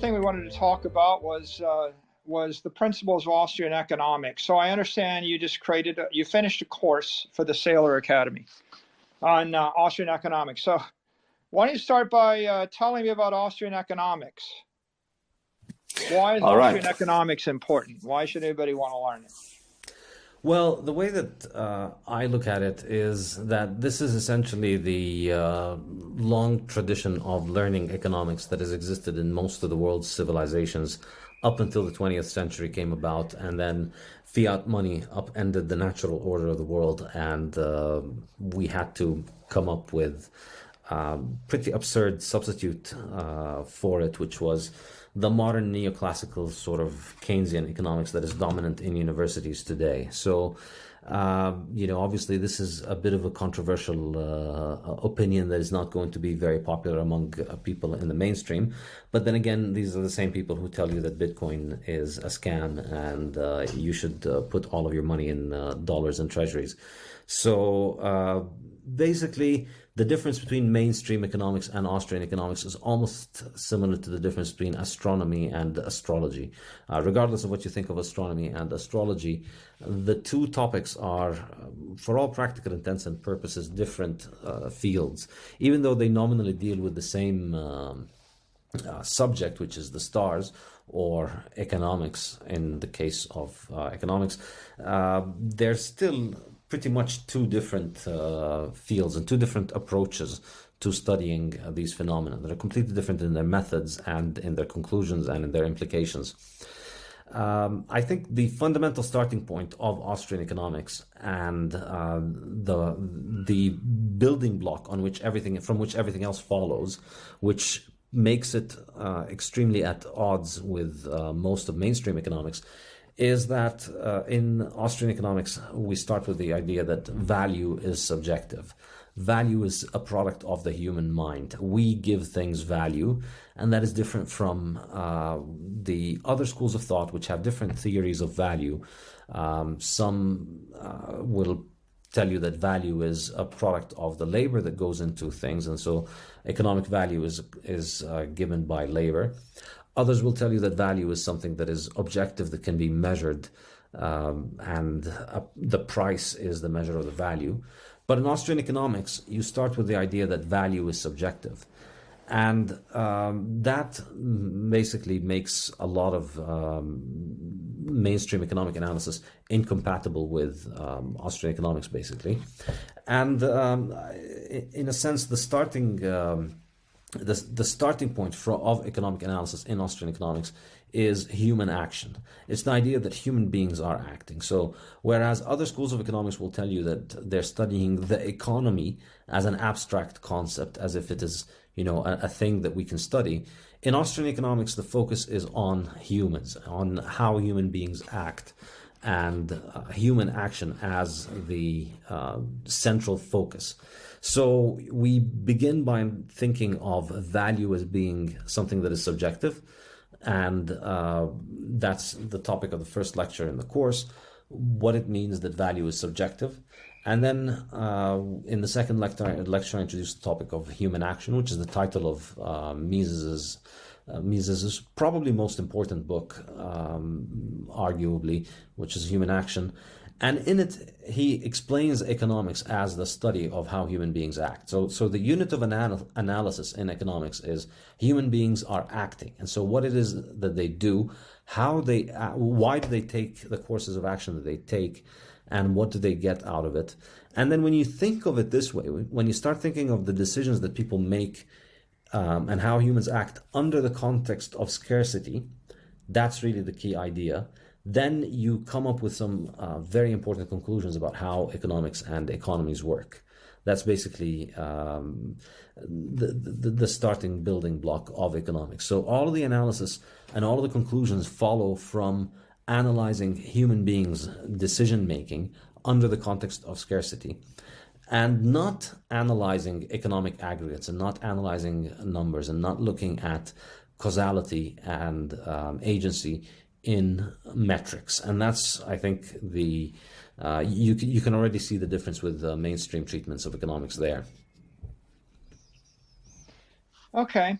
thing we wanted to talk about was the principles of Austrian economics. So I understand you finished a course for the Sailor Academy on Austrian economics. So why don't you start by telling me about Austrian economics? Why is Austrian economics important? Why should anybody want to learn it? Well, the way that I look at it is that this is essentially the long tradition of learning economics that has existed in most of the world's civilizations up until the 20th century came about, and then fiat money upended the natural order of the world, and we had to come up with a pretty absurd substitute for it, which was the modern neoclassical sort of Keynesian economics that is dominant in universities today. So, obviously this is a bit of a controversial opinion that is not going to be very popular among people in the mainstream. But then again, these are the same people who tell you that Bitcoin is a scam and you should put all of your money in dollars and treasuries. So basically, the difference between mainstream economics and Austrian economics is almost similar to the difference between astronomy and astrology. Regardless of what you think of astronomy and astrology, the two topics are, for all practical intents and purposes, different fields, even though they nominally deal with the same subject, which is the stars, or economics in the case of economics. They're still pretty much two different fields and two different approaches to studying these phenomena. They're completely different in their methods and in their conclusions and in their implications. I think the fundamental starting point of Austrian economics and the building block from which everything else follows, which makes it extremely at odds with most of mainstream economics, is that in Austrian economics, we start with the idea that value is subjective. Value is a product of the human mind. We give things value, and that is different from the other schools of thought, which have different theories of value. Some will tell you that value is a product of the labor that goes into things, and so economic value is given by labor. Others will tell you that value is something that is objective, that can be measured, and the price is the measure of the value. But in Austrian economics, you start with the idea that value is subjective. And that basically makes a lot of mainstream economic analysis incompatible with Austrian economics, basically. And in a sense, the starting point of economic analysis in Austrian economics is human action. It's the idea that human beings are acting. So whereas other schools of economics will tell you that they're studying the economy as an abstract concept, as if it is, a thing that we can study, in Austrian economics, the focus is on humans, on how human beings act, and human action as the central focus. So we begin by thinking of value as being something that is subjective, and that's the topic of the first lecture in the course, what it means that value is subjective. And then in the second lecture, I introduced the topic of human action, which is the title of Mises's probably most important book, arguably, which is Human Action. And in it, he explains economics as the study of how human beings act. So the unit of analysis in economics is human beings are acting. And so what it is that they do, why do they take the courses of action that they take, and what do they get out of it? And then when you think of it this way, when you start thinking of the decisions that people make and how humans act under the context of scarcity, that's really the key idea. Then you come up with some very important conclusions about how economics and economies work. That's basically the starting building block of economics. So all of the analysis and all of the conclusions follow from analyzing human beings' decision making under the context of scarcity, and not analyzing economic aggregates, and not analyzing numbers, and not looking at causality and agency in metrics. And that's, I think, you can already see the difference with mainstream treatments of economics there. Okay.